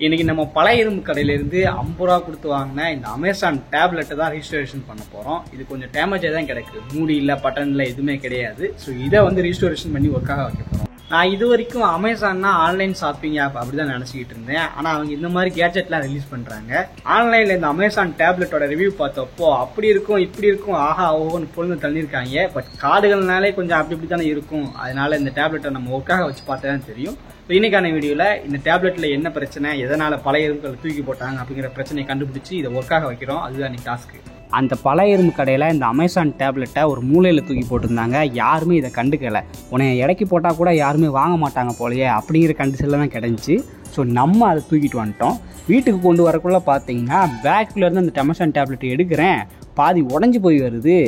இன்னைக்கு நம்ம பழைய இரும்பு கடையிலேருந்து 50 ரூபா கொடுத்து வாங்கின இந்த அமேசான் டேப்லெட்டை தான் ரீஸ்டோரேஷன் பண்ண போகிறோம். இது கொஞ்சம் டேமேஜாக தான் கிடக்கு, மூடி இல்லை, பட்டன் இல்லை, எதுவுமே கிடையாது. ஸோ இதை வந்து ரீஸ்டோரேஷன் பண்ணி ஒர்க்காக வைக்க போகிறோம். நான் இது வரைக்கும் அமேசான்னா ஆன்லைன் ஷாப்பிங் ஆப் அப்படி தான் நினச்சிக்கிட்டு இருந்தேன். ஆனால் அவங்க இந்த மாதிரி கேட்ஜெட்லாம் ரிலீஸ் பண்ணுறாங்க. ஆன்லைனில் இந்த அமேசான் டேப்லெட்டோட ரிவ்யூ பார்த்தப்போ அப்படி இருக்கும் இப்படி இருக்கும் ஆஹா ஓஹோன்னு பொழுது தள்ளியிருக்காங்க. பட் கார்டுகள்னாலே கொஞ்சம் அப்படி இப்படி தானே இருக்கும். அதனால இந்த டேப்லெட்டை நம்ம ஒர்க்காக வச்சு பார்த்தா தான் தெரியும். இன்னைக்கான வீடியோவில் இந்த டேப்லெட்டில் என்ன பிரச்சனை, எதனால் பழைய இரும்புகளை தூக்கி போட்டாங்க அப்படிங்கிற பிரச்சனையை கண்டுபிடிச்சி இதை ஒர்க்காக வைக்கிறோம். அதுதான் இன்னைக்கு டாஸ்க்கு. அந்த பழைய இரும்பு கடையில் இந்த அமேசான் டேப்லெட்டை ஒரு மூலையில் தூக்கி போட்டிருந்தாங்க. யாருமே இதை கண்டுக்கலை. உன்னை இடைக்கி போட்டால் கூட யாருமே வாங்க மாட்டாங்க போலையே அப்படிங்கிற கண்டிஷனில் தான் கிடந்துச்சு. ஸோ நம்ம அதை தூக்கிட்டு வந்துட்டோம். வீட்டுக்கு கொண்டு வரக்குள்ளே பார்த்தீங்கன்னா பேக்குள்ளேருந்து அந்த அமேசான் டேப்லெட் எடுக்கிறேன், பாதி உடஞ்சி போய் வருது.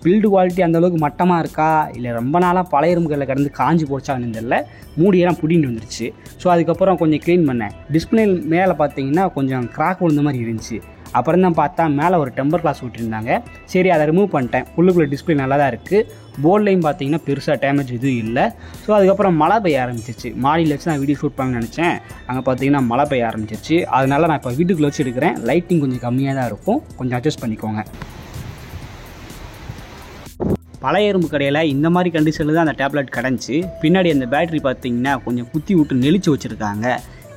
பில்டு குவாலிட்டி அந்தளவுக்கு மட்டமாக இருக்கா இல்லை ரொம்ப நாளாக பழைய இரும்புகளில் கிடந்து காஞ்சி போச்சான்னு தெரியல. மூடியெல்லாம் புடின்னு வந்துருச்சு. ஸோ அதுக்கப்புறம் கொஞ்சம் க்ளீன் பண்ணேன். டிஸ்பிளே மேலே பார்த்தீங்கன்னா கொஞ்சம் கிராக் விழுந்த மாதிரி இருந்துச்சு. அப்புறம் தான் பார்த்தா மேலே ஒரு டெம்பர் கிளாஸ் விட்டுருந்தாங்க. சரி அதை ரிமூவ் பண்ணிட்டேன். உள்ளுக்குள்ளே டிஸ்பிளே நல்லா தான் இருக்குது. போர்ட்லையும் பார்த்தீங்கன்னா பெருசாக டேமேஜ் எதுவும் இல்லை. ஸோ அதுக்கப்புறம் மழை பெய்ய ஆரம்பிச்சிச்சு. மாடியில் வச்சு நான் வீடியோ ஷூட் பண்ண நினச்சேன். அங்கே பார்த்தீங்கன்னா மழை பெய்ய ஆரம்பிச்சிச்சு. அதனால நான் இப்போ வீட்டுக்குள்ளே வச்சு எடுக்கிறேன். லைட்டிங் கொஞ்சம் கம்மியாக தான் இருக்கும், கொஞ்சம் அட்ஜஸ்ட் பண்ணிக்கோங்க. பழைய இரும்பு கடையில் இந்த மாதிரி கண்டிஷனில் தான் அந்த டேப்லெட் கிடந்துச்சு. பின்னாடி அந்த பேட்டரி பார்த்தீங்கன்னா கொஞ்சம் குத்தி விட்டு நெளிச்சு வச்சுருக்காங்க.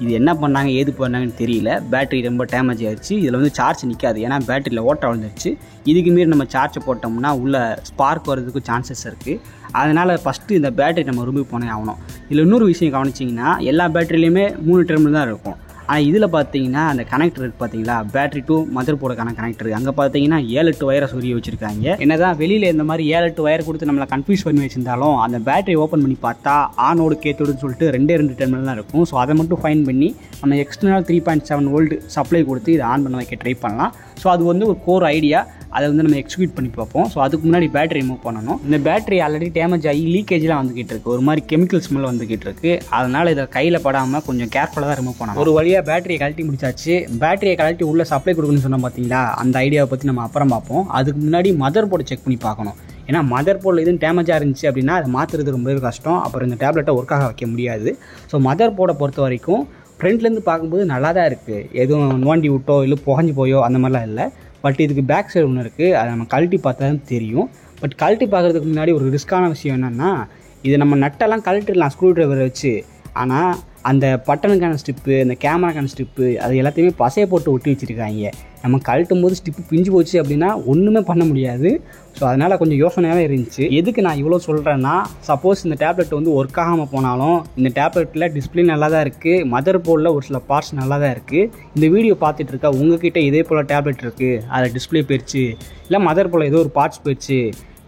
இது என்ன பண்ணாங்க ஏது பண்ணாங்கன்னு தெரியல. பேட்டரி ரொம்ப டேமேஜ் ஆகிடுச்சு. இதில் வந்து சார்ஜ் நிற்காது, ஏன்னா பேட்டரியில் ஓட்ட விழுந்துருச்சு. இதுக்கு மீறி நம்ம சார்ஜை போட்டோம்னா உள்ள ஸ்பார்க் வரதுக்கு சான்சஸ் இருக்குது. அதனால் ஃபஸ்ட்டு இந்த பேட்டரி நம்ம ரிமூவ் பண்ணே ஆகணும். இதில் இன்னொரு விஷயம் கவனிச்சிங்கன்னா எல்லா பேட்டரிலையுமே 3 டெர்மினல் தான் இருக்கும். ஆனால் இதில் பார்த்தீங்கன்னா அந்த கனெக்டர் இருக்குது பார்த்தீங்களா, பேட்டரி டு மதர் போர்டுக்கான கனெக்டர். அங்கே பார்த்தீங்கன்னா 7-8 வயரை சொருகி வச்சுருக்காங்க. என்னதான் வெளியில் இந்த மாதிரி 7-8 வயர் கொடுத்து நம்மளை கன்ஃபியூஸ் பண்ணி வச்சிருந்தாலும் அந்த பேட்டரி ஓப்பன் பண்ணி பார்த்தா ஆனோடு கேத்தோடுன்னு சொல்லிட்டு 2 டெர்மினல் தான் இருக்கும். ஸோ அதை மட்டும் ஃபைன் பண்ணி நம்ம எக்ஸ்டர்னல் 3.7 வோல்ட் சப்ளை கொடுத்து இதை ஆன் பண்ண வைக்க ட்ரை பண்ணலாம். ஸோ அது வந்து ஒரு கோர் ஐடியா. அதை வந்து நம்ம எக்ஸிக்யூட் பண்ணி பார்ப்போம். ஸோ அதுக்கு முன்னாடி பேட்டரி ரிமூவ் பண்ணணும். இந்த பேட்டரி ஆல்ரெடி டேமேஜ் ஆகி லீக்கேஜ்லாம் வந்துக்கிட்டு இருக்குது. ஒரு மாதிரி கெமிக்கல் ஸ்மெல் வந்துக்கிட்டு இருக்குது. அதனால் இதை கையில் படாமல் கொஞ்சம் கேர்ஃபுல்லாக தான் ரிமூவ் பண்ணணும். ஒரு வழியாக பேட்டரியை கழட்டி முடிச்சாச்சு. பேட்டரியை கழட்டி உள்ள சப்ளை கொடுக்கணும்னு சொன்னால் பார்த்தீங்களா, அந்த ஐடியாவை பற்றி நம்ம அப்புறம் பார்ப்போம். அதுக்கு முன்னாடி மதர் போர்டு செக் பண்ணி பார்க்கணும். ஏன்னா மதர் போர்டில் எதுவும் டேமேஜாக இருந்துச்சு அப்படின்னா அதை மாற்றுறது ரொம்பவே கஷ்டம். அப்புறம் இந்த டேப்லெட்டை ஒர்க்காக வைக்க முடியாது. ஸோ மதர் போர்டை பொறுத்த வரைக்கும் ஃப்ரண்ட்லேருந்து பார்க்கும்போது நல்லா தான் இருக்குது. எதுவும் நோண்டி விட்டோ இல்லை புகஞ்சு போயோ அந்த மாதிரிலாம் இல்லை. பட் இதுக்கு பேக் சைடு ஒன்று இருக்குது, அதை நம்ம கழட்டி பார்த்தா தான் தெரியும். பட் கழட்டி பார்க்குறதுக்கு முன்னாடி ஒரு ரிஸ்க்கான விஷயம் என்னென்னா, இது நம்ம நட்டெல்லாம் கழட்டிடலாம் ஸ்க்ரூ ட்ரைவரை வச்சு. ஆனால் அந்த பட்டனுக்கான ஸ்டிப்பு, இந்த கேமராக்கான ஸ்டிப்பு, அது எல்லாத்தையுமே பசையை போட்டு ஒட்டி வச்சுருக்காங்க. நம்ம கழட்டும் போது ஸ்டிப்பு பிஞ்சு போச்சு அப்படின்னா ஒன்றுமே பண்ண முடியாது. ஸோ அதனால் கொஞ்சம் யோசனையாகவே இருந்துச்சு. எதுக்கு நான் இவ்வளோ சொல்கிறேன்னா, சப்போஸ் இந்த டேப்லெட் வந்து ஒர்க் ஆகாமல் போனாலும் இந்த டேப்லெட்டில் டிஸ்பிளே நல்லா தான் இருக்குது, மதர் போர்டில் ஒரு சில பார்ட்ஸ் நல்லா தான் இருக்குது. இந்த வீடியோ பார்த்துட்டு இருக்கா உங்ககிட்ட இதே போல் டேப்லெட் இருக்குது, அதில் டிஸ்பிளே போயிடுச்சு இல்லை மதர் போர்டில் ஏதோ ஒரு பார்ட்ஸ் போயிடுச்சு,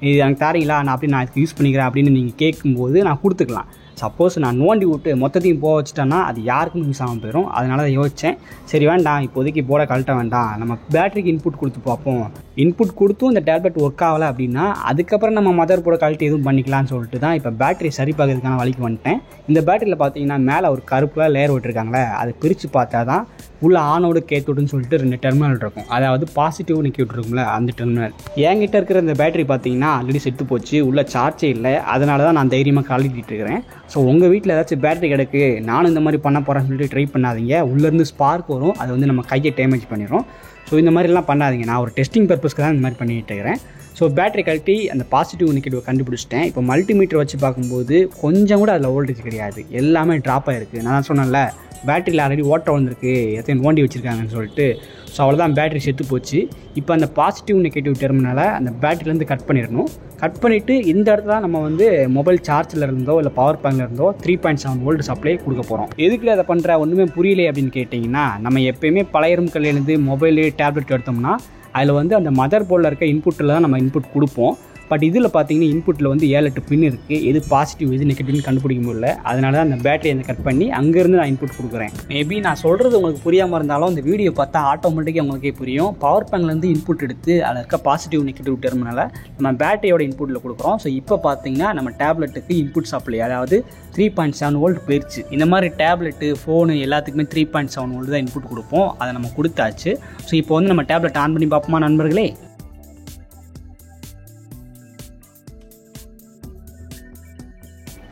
இது எனக்கு தாரீங்களா, நான் அப்படி நான் இதுக்கு யூஸ் பண்ணிக்கிறேன் அப்படின்னு நீங்கள் கேட்கும்போது நான் கொடுத்துக்கலாம். சப்போஸ் நான் நோண்டி விட்டு மொத்தத்தையும் போக வச்சுட்டேன்னா அது யாருக்கும் யூஸ் ஆகாமல் போயிடும். அதனால தான் யோசித்தேன், சரி வேண்டாம் இப்போதைக்கு போட கழட்ட வேண்டாம், நம்ம பேட்டரிக்கு இன்புட் கொடுத்து பார்ப்போம். இன்புட் கொடுத்தும் இந்த டேப்லெட் ஒர்க் ஆகலை அப்படின்னா அதுக்கப்புறம் நம்ம மதர் போர்டை கழட்டி எதுவும் பண்ணிக்கலாம்னு சொல்லிட்டு தான் இப்போ பேட்டரி சரி பார்க்கறதுக்கான வழிக்கு வந்துட்டேன். இந்த பேட்டரியில் பார்த்தீங்கன்னா மேலே ஒரு கருப்பில் லேயர் விட்டுருக்காங்களே, அதை பிரித்து பார்த்தா தான் உள்ள ஆனோடு கேத்தோடுன்னு சொல்லிட்டு 2 டெர்மினல் இருக்கும். அதாவது பாசிட்டிவ் நெகட்டிவ் இருக்கும்ல, அந்த டெர்மினல். என்கிட்ட இருக்கிற இந்த பேட்டரி பார்த்தீங்கன்னா ஆல்ரெடி செத்து போச்சு, உள்ள சார்ஜே இல்லை. அதனால தான் நான் தைரியமாக கழட்டிட்டு இருக்கிறேன். ஸோ உங்கள் வீட்டில் ஏதாச்சும் பேட்டரி கிடக்கு, நானும் இந்த மாதிரி பண்ண போகிறேன்னு சொல்லிட்டு ட்ரை பண்ணாதீங்க. உள்ளேருந்து ஸ்பார்க் வரும், அது வந்து நம்ம கையை டேமேஜ் பண்ணிடும். ஸோ இந்த மாதிரிலாம் பண்ணாதீங்க. நான் ஒரு டெஸ்டிங் பர்பஸ்க்கு தான் இந்த மாதிரி பண்ணிகிட்டு இருக்கிறேன். ஸோ பேட்டரி கழட்டி அந்த பாசிட்டிவ் நெகட்டிவ் கண்டுபிடிச்சிட்டேன். இப்போ மல்டிமீட்டர் வச்சு பார்க்கும்போது கொஞ்சம் கூட அதில் வோல்டேஜ் கிடையாது, எல்லாமே ட்ராப் ஆகிருக்கு. நான் சொன்னேன்ல பேட்டரியில் ஆல்ரெடி ஓட்ட வந்திருக்கு, எத்தையும் நோண்டி வச்சுருக்காங்கன்னு சொல்லிட்டு. ஸோ அவ்வளோதான், பேட்டரி செத்து போச்சு. இப்போ அந்த பாசிட்டிவ் நெகட்டிவ் டெர்மினலை அந்த பேட்டரியிலேருந்து கட் பண்ணிடணும். கட் பண்ணிவிட்டு இந்த இடத்துல நம்ம வந்து மொபைல் சார்ஜில் இருந்தோ இல்லை பவர் பேங்கில் இருந்தோ 3.7 வோல்ட் சப்ளை கொடுக்க போகிறோம். எதுக்குள்ள அதை பண்ணுற ஒன்றுமே புரியலை அப்படின்னு கேட்டிங்கன்னா, நம்ம எப்போயுமே பழைய இரும்பு கல்லேருந்து மொபைலு டேப்லெட் எடுத்தோம்னா அதில் வந்து அந்த மதர் போர்டில் இருக்க இன்புட்டில் தான் நம்ம இன்புட் கொடுப்போம். பட் இதில் பார்த்தீங்கன்னா இன்புட்டில் வந்து 7-8 பின் இருக்குது. எது பாசிட்டிவ் எது நெகட்டிவ்னு கண்டுபிடிக்க முடியல. அதனால தான் அந்த பேட்டரியை அந்த கட் பண்ணி அங்கேருந்து நான் இன்புட் கொடுக்குறேன். மேபி நான் சொல்கிறது உங்களுக்கு புரியாமல் இருந்தாலும் இந்த வீடியோ பார்த்தா ஆட்டோமேட்டிக்காக உங்களுக்கே புரியும். பவர் பேங்க்லேருந்து இன்புட் எடுத்து அதில் இருக்க பாசிட்டிவ் நெகட்டிவ் டெர்மினலை நம்ம பேட்டரியோட இன்புட்டில் கொடுக்குறோம். ஸோ இப்போ பார்த்தீங்கன்னா நம்ம டேப்லெட்டுக்கு இன்புட் சப்ளை அதாவது 3.7 வோல்ட் போயிடுச்சு. இந்த மாதிரி டேப்லெட்டு ஃபோனு எல்லாத்துக்குமே 3.7 வோல்ட் தான் இன்புட் கொடுப்போம். அதை நம்ம கொடுத்தாச்சு. ஸோ இப்போ வந்து நம்ம டேப்லெட் ஆன் பண்ணி பார்ப்போமா நண்பர்களே?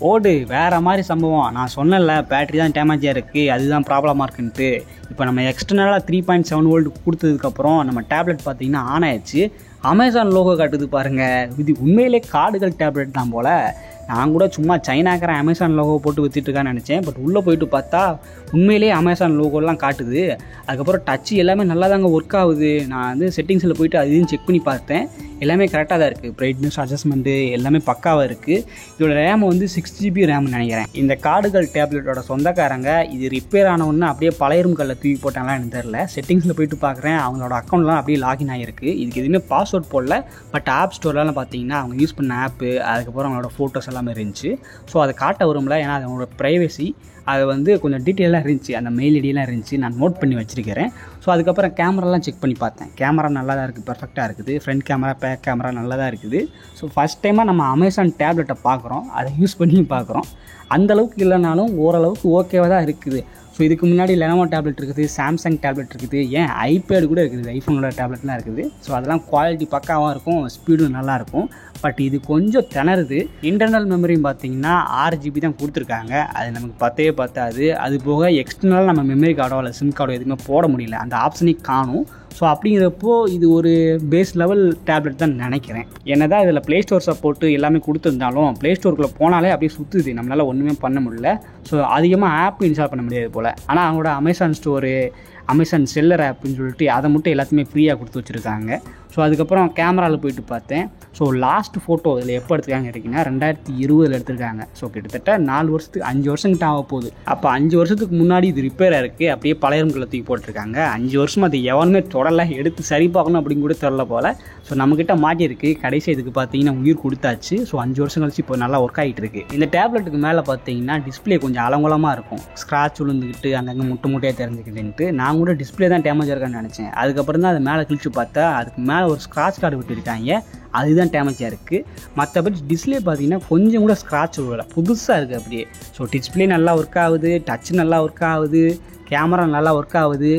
ஓடு வேறு மாதிரி சம்பவம். நான் சொன்னல பேட்டரி தான் டேமேஜாக இருக்குது, அதுதான் ப்ராப்ளமாக இருக்குன்ட்டு. இப்போ நம்ம எக்ஸ்டர்னலாக 3.7 வோல்ட் கொடுத்ததுக்கப்புறம் நம்ம டேப்லெட் பார்த்திங்கன்னா ஆன் ஆயிடுச்சு. அமேசான் லோகோ காட்டுது பாருங்கள். இது உண்மையிலே கார்டுகள் டேப்லெட் தான் போல். நான் கூட சும்மா சைனாக்காரன் அமேசான் லோகோ போட்டு விற்றுட்டுருக்கான்னு நினச்சேன். பட் உள்ளே போயிட்டு பார்த்தா உண்மையிலே அமேசான் லோகோலாம் காட்டுது. அதுக்கப்புறம் டச்சு எல்லாமே நல்லா தாங்க ஒர்க் ஆகுது. நான் வந்து செட்டிங்ஸில் போயிட்டு அதையும் செக் பண்ணி பார்த்தேன். எல்லாமே கரெக்டாக தான் இருக்குது. பிரைட்னஸ் அட்ஜஸ்ட்மெண்ட்டு எல்லாமே பக்காவாக இருக்குது. இதோட ரேம் வந்து 6GB ரேம்னு நினைக்கிறேன். இந்த கார்டுகள் டேப்லெட்டோட சொந்தக்காரங்க இது ரிப்பேர் ஆனவுடனே அப்படியே பழையரும் கல்ல தூக்கி போட்டாங்களான்னு எனக்கு தெரில. செட்டிங்ஸில் போயிட்டு பார்க்குறேன், அவங்களோட அக்கௌண்ட்லாம் அப்படியே லாகின் ஆகிருக்கு. இதுக்கு எதுவுமே பாஸ்வேர்ட் போடல. பட் ஆப் ஸ்டோர்லாம் பார்த்தீங்கன்னா அவங்க யூஸ் பண்ண ஆப்பு, அதுக்கப்புறம் அவங்களோட ஃபோட்டோஸ் எல்லாமே இருந்துச்சு. ஸோ அதை காட்ட வரும்ல, ஏன்னா அதனோட ப்ரைவசி அது வந்து கொஞ்சம் டீட்டெயிலாக இருந்துச்சு. அந்த மெயில் ஐடியெலாம் இருந்துச்சு, நான் நோட் பண்ணி வச்சுருக்கிறேன். ஸோ அதுக்கப்புறம் கேமராலாம் செக் பண்ணி பார்த்தேன். கேமரா நல்லா தான் இருக்குது, பர்ஃபெக்டாக இருக்குது. ஃப்ரண்ட் கேமரா, பேக் கேமரா நல்லா தான் இருக்குது. ஸோ ஃபஸ்ட் டைமாக நம்ம அமேசான் டேப்லெட்டை பார்க்குறோம், அதை யூஸ் பண்ணி பார்க்குறோம். அந்தளவுக்கு இல்லைனாலும் ஓரளவுக்கு ஓகேவாக தான் இருக்குது. ஸோ இதுக்கு முன்னாடி லெனோவோ டேப்லெட் இருக்குது, சாம்சங் டேப்லெட் இருக்குது, ஏன் ஐபேடு கூட இருக்குது, ஐஃபோனோட டேப்லெட்லாம் இருக்குது. ஸோ அதெல்லாம் குவாலிட்டி பக்காவாக இருக்கும், ஸ்பீடும் நல்லாயிருக்கும். பட் இது கொஞ்சம் திணறுது. இன்டர்னல் மெமரியும் பார்த்தீங்கன்னா 6GB தான் கொடுத்துருக்காங்க. அது நமக்கு பத்தாது. அது போக எக்ஸ்டர்னலாக நம்ம மெமரி கார்டோ இல்லை சிம் கார்டோ எதுவுமே போட முடியல, அந்த ஆப்ஷனே காணும். ஸோ அப்படிங்கிறப்போ இது ஒரு பேஸ் லெவல் டேப்லெட் தான் நினைக்கிறேன். என்ன தான் இதில் ப்ளே ஸ்டோர் சப்போர்ட்டு எல்லாமே கொடுத்துருந்தாலும் ப்ளே ஸ்டோருக்குள்ளே போனாலே அப்படியே சுற்றுது, நம்மளால் ஒன்றுமே பண்ண முடியல. ஸோ அதிகமாக ஆப் இன்ஸ்டால் பண்ண முடியாது போல். ஆனால் அவங்களோட அமேசான் ஸ்டோரு, அமேசான் செல்லர் ஆப்னு சொல்லிட்டு அதை மட்டும் எல்லாத்தையுமே ஃப்ரீயாக கொடுத்து வச்சுருக்காங்க. ஸோ அதுக்கப்புறம் கேமராவில் போயிட்டு பார்த்தேன். ஸோ லாஸ்ட் ஃபோட்டோ இதில் எப்போ எடுத்துருக்காங்க கேட்டிங்கன்னா 2020 எடுத்திருக்காங்க. ஸோ கிட்டத்தட்ட 4 வருஷத்துக்கு 5 வருஷங்கிட்ட ஆக போகுது. அப்போ 5 வருஷத்துக்கு முன்னாடி இது ரிப்பேராக இருக்குது, அப்படியே பழையரும்குள்ள தூக்கி போட்டிருக்காங்க. 5 வருஷமாக அது எவனுமே தொடலை, எடுத்து சரி பார்க்கணும் அப்படின்னு கூட தெரில போல். ஸோ நம்மக்கிட்ட மாட்டியிருக்கு. கடைசி இதுக்கு பார்த்தீங்கன்னா உயிர் கொடுத்தாச்சு. ஸோ 5 வருஷம் கழிச்சு இப்போ நல்லா ஒர்க் ஆகிட்டு இருக்குது. இந்த டேப்லெட்டுக்கு மேலே பார்த்தீங்கன்னா டிஸ்பிளே கொஞ்சம் அலங்கோலமாக இருக்கும், ஸ்க்ராட்ச் விழுந்துக்கிட்டு அங்கங்கே முட்டையாக தெரிஞ்சுக்கிட்டுன்ட்டு. நான் கூட டிஸ்பிளே தான் டேமேஜ் இருக்கான்னு நினச்சேன். அதுக்கப்புறம் தான் அது மேலே கிழிச்சு பார்த்தா அதுக்கு மேலே ஒரு ஸ்க்ராட்ச் கார்டு விட்டுருக்காங்க, அதுதான் டேமேஜாக இருக்குது. மற்றபடி டிஸ்பிளே பார்த்தீங்கன்னா கொஞ்சம் கூட ஸ்க்ராட்ச் விடலை, புதுசாக இருக்குது அப்படியே. ஸோ டிஸ்பிளே நல்லா ஒர்க் ஆகுது, டச் நல்லா ஒர்க் ஆகுது, கேமரா நல்லா ஒர்க் ஆகுது.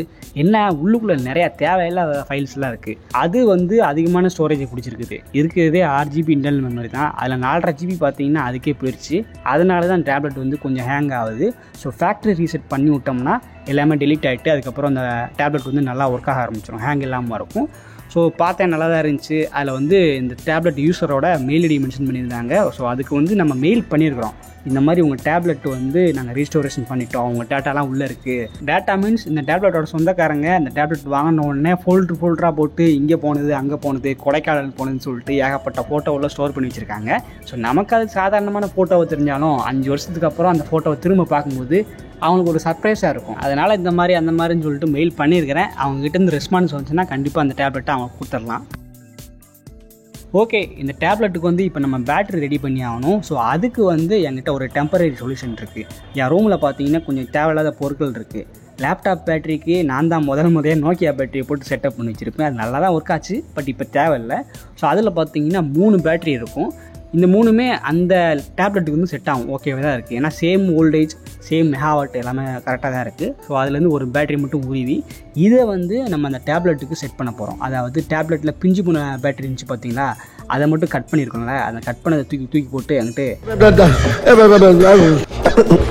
என்ன உள்ளுக்குள்ளே நிறையா தேவையில்லாத ஃபைல்ஸ்லாம் இருக்குது. அது வந்து அதிகமான ஸ்டோரேஜை பிடிச்சிருக்குது. இருக்கிறதே 6GB இன்டர்னல் மெமரி தான், அதில் 4.5GB பார்த்தீங்கன்னா அதுக்கே போயிடுச்சு. அதனால தான் டேப்லெட் வந்து கொஞ்சம் ஹேங் ஆகுது. ஸோ ஃபேக்ட்ரி ரீசெட் பண்ணி விட்டோம்னா எல்லாமே டெலீட் ஆகிட்டு அதுக்கப்புறம் அந்த டேப்லெட் வந்து நல்லா ஒர்க் ஆக ஆரம்பிச்சிடும், ஹேங் இல்லாமல் இருக்கும். ஸோ பார்த்தேன், நல்லா தான் இருந்துச்சு. அதில் வந்து இந்த டேப்லெட் யூஸரோட மெயில் ஐடி மென்ஷன் பண்ணியிருந்தாங்க. ஸோ அதுக்கு வந்து நம்ம மெயில் பண்ணியிருக்கிறோம், இந்த மாதிரி உங்கள் டேப்லெட் வந்து நாங்கள் ரீஸ்டோரேஷன் பண்ணிட்டோம், உங்கள் டேட்டாலாம் உள்ளே இருக்குது. டேட்டா மீன்ஸ் இந்த டேப்லெட்டோட சொந்தக்காரங்க இந்த டேப்லெட் வாங்கின உடனே ஃபோல்டராக போட்டு இங்கே போனது அங்கே போனது கொடைக்கானல் போனதுன்னு சொல்லிட்டு ஏகப்பட்ட ஃபோட்டோவில் ஸ்டோர் பண்ணி வச்சுருக்காங்க. ஸோ நமக்கு அது சாதாரணமான ஃபோட்டோவை தெரிஞ்சாலும் 5 வருஷத்துக்கு அப்புறம் அந்த ஃபோட்டோவை திரும்ப பார்க்கும்போது அவங்களுக்கு ஒரு சர்ப்ரைஸாக இருக்கும். அதனால் இந்த மாதிரி அந்த மாதிரின்னு சொல்லிட்டு மெயில் பண்ணியிருக்கிறேன். அவங்ககிட்டேருந்து ரெஸ்பான்ஸ் வந்துச்சுன்னா கண்டிப்பாக அந்த டேப்லெட்டை அவங்க கொடுத்துடலாம். ஓகே, இந்த டேப்லெட்டுக்கு வந்து இப்போ நம்ம பேட்டரி ரெடி பண்ணி ஆகணும். ஸோ அதுக்கு வந்து என்கிட்ட ஒரு டெம்பரரி சொல்யூஷன் இருக்குது. என் ரூமில் பார்த்தீங்கன்னா கொஞ்சம் தேவையில்லாத பொருட்கள் இருக்குது. லேப்டாப் பேட்டரிக்கு நான் தான் முதல்ல நோக்கியா பேட்டரியை போட்டு செட்டப் பண்ணி வச்சுருப்பேன். அது நல்லா தான் ஒர்க் ஆச்சு, பட் இப்போ தேவையில்லை. ஸோ அதில் பார்த்தீங்கன்னா 3 பேட்டரி இருக்கும். இந்த 3மே அந்த டேப்லெட்டுக்கு வந்து செட் ஆகும், ஓகேவே தான் இருக்குது. ஏன்னா சேம் வோல்டேஜ், சேம் மெகாவாட் எல்லாமே கரெக்டாக தான் இருக்குது. ஸோ அதுலேருந்து ஒரு பேட்டரி மட்டும் உருவி இதை வந்து நம்ம அந்த டேப்லெட்டுக்கு செட் பண்ண போகிறோம். அதாவது டேப்லெட்டில் பிஞ்சு போன பேட்டரி இருந்துச்சு பார்த்தீங்களா, அதை மட்டும் கட் பண்ணியிருக்கோம்ல, அதை கட் பண்ணதை தூக்கி போட்டு என்கிட்ட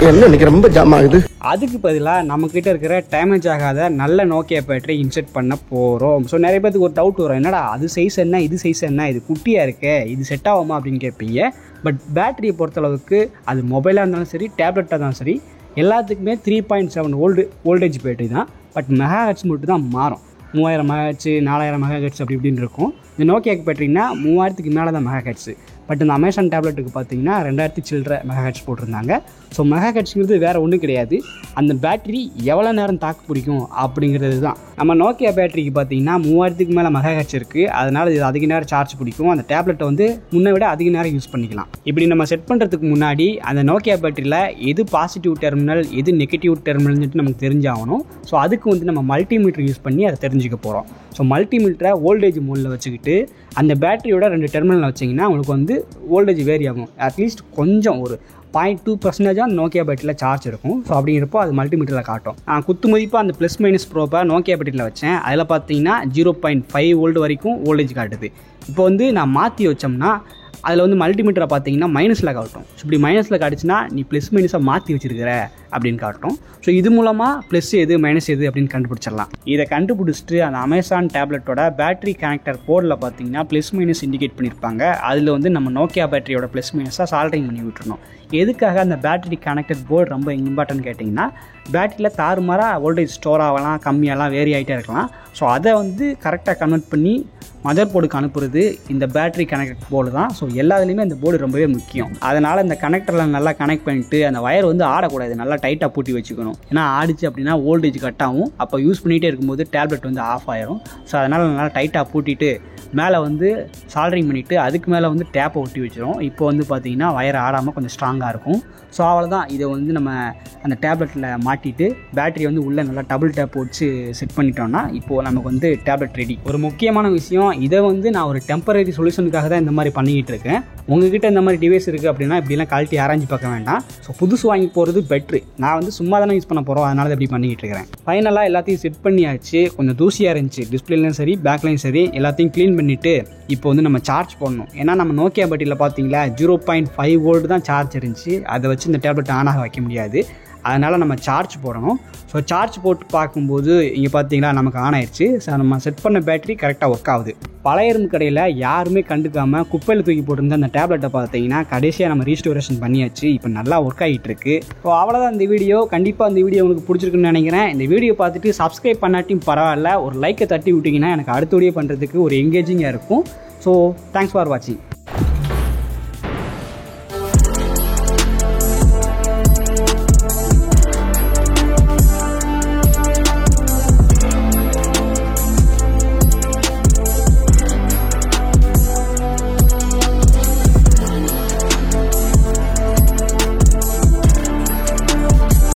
என்ன எனக்கு ரொம்ப ஜாம் ஆகுது. அதுக்கு பதிலாக நம்மக்கிட்ட இருக்கிற டேமேஜ் ஆகாத நல்ல நோக்கியா பேட்டரி இன்செர்ட் பண்ண போகிறோம். ஸோ நிறைய பேருக்கு ஒரு டவுட் வரும், என்னடா அது சைஸ் என்ன, இது சைஸ் என்ன, இது குட்டியாக இருக்கே, இது செட் ஆகுமா அப்படின்னு கேட்பீங்க. பட் பேட்டரியை பொறுத்தளவுக்கு அது மொபைலாக இருந்தாலும் சரி, டேப்லெட்டாக இருந்தாலும் சரி, எல்லாத்துக்குமே 3.7 வோல்டேஜ் பேட்டரி தான். பட் மெகாஹெர்ட்ஸ் மட்டும் தான் மாறும். 3000 மெகாஹெர்ட்ஸ், 4000 மெகாஹெர்ட்ஸ் அப்படி இப்படின்னு இருக்கும். இந்த நோக்கியாக்கு பேட்டரினா 3000க்கு மேலே தான் மெகாஹெர்ட்ஸ். பட் இந்த அமேசான் டேப்லெட்டுக்கு பார்த்தீங்கன்னா 2000 சில்லற மெகாஹெர்ட்ஸ் போட்டிருந்தாங்க. ஸோ மெகாஹெர்ட்ஸுங்கிறது வேறு ஒன்றும் கிடையாது, அந்த பேட்டரி எவ்வளோ நேரம் தாக்கு பிடிக்கும் அப்படிங்கிறது தான். நம்ம நோக்கியா பேட்டரிக்கு பார்த்தீங்கன்னா 3000க்கு மேலே மெகாஹெர்ட்ஸ் இருக்குது. அதனால் இது அதிக நேரம் சார்ஜ் பிடிக்கும். அந்த டேப்லெட்டை வந்து முன்னை விட அதிக நேரம் யூஸ் பண்ணிக்கலாம். இப்படி நம்ம செட் பண்ணுறதுக்கு முன்னாடி அந்த நோக்கியா பேட்டரியில் எது பாசிட்டிவ் டெர்மினல், எது நெகட்டிவ் டெர்மினல்னுட்டு நமக்கு தெரிஞ்சாகணும். ஸோ அதுக்கு வந்து நம்ம மல்டிமீட்டர் யூஸ் பண்ணி அதை தெரிஞ்சுக்க போகிறோம். ஸோ மல்டிமீட்டரை வோல்டேஜ் மோடில் வச்சுக்கிட்டு அந்த பேட்டரியோட 2 டெர்மினல் வச்சிங்கன்னா உங்களுக்கு வந்து வோல்டேஜ் வேரி ஆகும். அட்லீஸ்ட் கொஞ்சம் ஒரு 0.2% நோக்கியா பேட்டரியில் சார்ஜ் இருக்கும். ஸோ அப்படிங்கிறப்போ அது மல்டிமீட்டரில் காட்டும். குத்து மதிப்பாக அந்த ப்ளஸ் மைனஸ் ப்ரோப்பை நோக்கியா பேட்டரியில் வச்சேன். அதில் பார்த்தீங்கன்னா 0.5 வோல்ட் வரைக்கும் வோல்டேஜ் காட்டுது. இப்போ வந்து நான் மாற்றி வச்சோம்னா அதில் வந்து மல்டிமீட்டரை பார்த்தீங்கன்னா மைனஸில் காட்டும். ஸோ இப்படி மைனஸில் காட்டுச்சுன்னா நீ ப்ளஸ் மைனஸாக மாற்றி வச்சிருக்கிற அப்படின்னு காட்டும். ஸோ இது மூலமாக ப்ளஸ் எது மைனஸ் எது அப்படின்னு கண்டுபிடிச்சிடலாம். இதை கண்டுபிடிச்சிட்டு அந்த அமேசான் டேப்லெட்டோட பேட்டரி கனெக்டர் போர்டில் பார்த்தீங்கன்னா ப்ளஸ் மைனஸ் இண்டிகேட் பண்ணியிருப்பாங்க. அதில் வந்து நம்ம நோக்கியா பேட்டரியோட ப்ளஸ் மைனஸாக சால்டரிங் பண்ணி விட்டுருணும். எதுக்காக அந்த பேட்டரி கனெக்டட் போர்டு ரொம்ப இம்பார்ட்டன்ட் கேட்டிங்கன்னா, பேட்டரியில் தாறுமாறாக வோல்டேஜ் ஸ்டோர் ஆகலாம், கம்மியாகலாம், வேரி ஆகிட்டே இருக்கலாம். ஸோ அதை வந்து கரெக்டாக கன்வெர்ட் பண்ணி மதர் போர்டுக்கு அனுப்புறது இந்த பேட்டரி கனெக்டட் போர்டு தான். ஸோ எல்லாத்துலேயுமே இந்த போர்டு ரொம்பவே முக்கியம். அதனால் இந்த கனெக்டரில் நல்லா கனெக்ட் பண்ணிவிட்டு அந்த வயர் வந்து ஆடக்கூடாது, நல்லா டைட்டாக பூட்டி வச்சுக்கணும். ஏன்னா ஆடிச்சு அப்படின்னா வோல்டேஜ் கட் ஆகும். அப்போ யூஸ் பண்ணிகிட்டே இருக்கும்போது டேப்லெட் வந்து ஆஃப் ஆயிரும். ஸோ அதனால் நல்லா டைட்டாக பூட்டிட்டு மேலே வந்து சால்டரிங் பண்ணிவிட்டு அதுக்கு மேலே வந்து டேப்பை ஒட்டி வச்சிடும். இப்போ வந்து பார்த்திங்கன்னா வயர் ஆடாமல் கொஞ்சம் ஸ்ட்ராங்காக இருக்கும். ஸோ அவ்வளோதான். இதை வந்து நம்ம அந்த டேப்லெட்டில் மாட்டிட்டு பேட்டரி வந்து உள்ளே நல்லா டபுள் டேப் வச்சு செட் பண்ணிட்டோம்னா இப்போது நமக்கு வந்து டேப்லெட் ரெடி. ஒரு முக்கியமான விஷயம், இதை வந்து நான் ஒரு டெம்பரரி சொல்யூஷனுக்காக தான் இந்த மாதிரி பண்ணிக்கிட்டு இருக்கேன். உங்ககிட்ட இந்த மாதிரி டிவைஸ் இருக்குது அப்படின்னா இப்படிலாம் குவாலிட்டி ஆராய்ச்சி பார்க்க வேண்டாம். ஸோ புதுசு வாங்கி போகிறது பெட்ரு. நான் வந்து சும்மா தானே யூஸ் பண்ண போகிறோம், அதனால தான் இப்படி பண்ணிக்கிட்டு இருக்கிறேன். ஃபைனலாக எல்லாத்தையும் செட் பண்ணியாச்சு. கொஞ்சம் தூசியாக இருந்துச்சு, டிஸ்பிளேலையும் சரி பேக்லையும் சரி. எல்லாத்தையும் க்ளீன் பண்ணிவிட்டு இப்போ வந்து நம்ம சார்ஜ் பண்ணணும். ஏன்னா நம்ம நோக்கியா பேட்டரியில் பார்த்தீங்களா 0.5 வோல்ட் தான் சார்ஜ் இருந்துச்சு. அதை வச்சு இந்த டேப்லெட் ஆன் ஆக வைக்க முடியாது. அதனால் நம்ம சார்ஜ் போடணும். ஸோ சார்ஜ் போட்டு பார்க்கும்போது இங்கே பார்த்தீங்களா நமக்கு ஆன் ஆயிடுச்சு. ஸோ நம்ம செட் பண்ண பேட்டரி கரெக்டாக ஒர்க் ஆகுது. பழைய இரும்பு கடையில் யாருமே கண்டுக்காமல் குப்பையில் தூக்கி போட்டிருந்த அந்த டேப்லெட்டை பார்த்தீங்கன்னா கடைசியாக நம்ம ரீஸ்டோரேஷன் பண்ணியாச்சு. இப்போ நல்லா ஒர்க் ஆகிட்டு இருக்கு. ஸோ அவ்வளோதான் இந்த வீடியோ. கண்டிப்பாக இந்த வீடியோ உங்களுக்கு பிடிச்சிருக்குன்னு நினைக்கிறேன். இந்த வீடியோ பார்த்துட்டு சப்ஸ்கிரைப் பண்ணாட்டியும் பரவாயில்ல, ஒரு லைக்கை தட்டி விட்டிங்கன்னா எனக்கு அடுத்த வீடியோ பண்ணுறதுக்கு ஒரு எங்கேஜிங்காக இருக்கும். ஸோ தேங்க்ஸ் ஃபார் வாட்சிங்.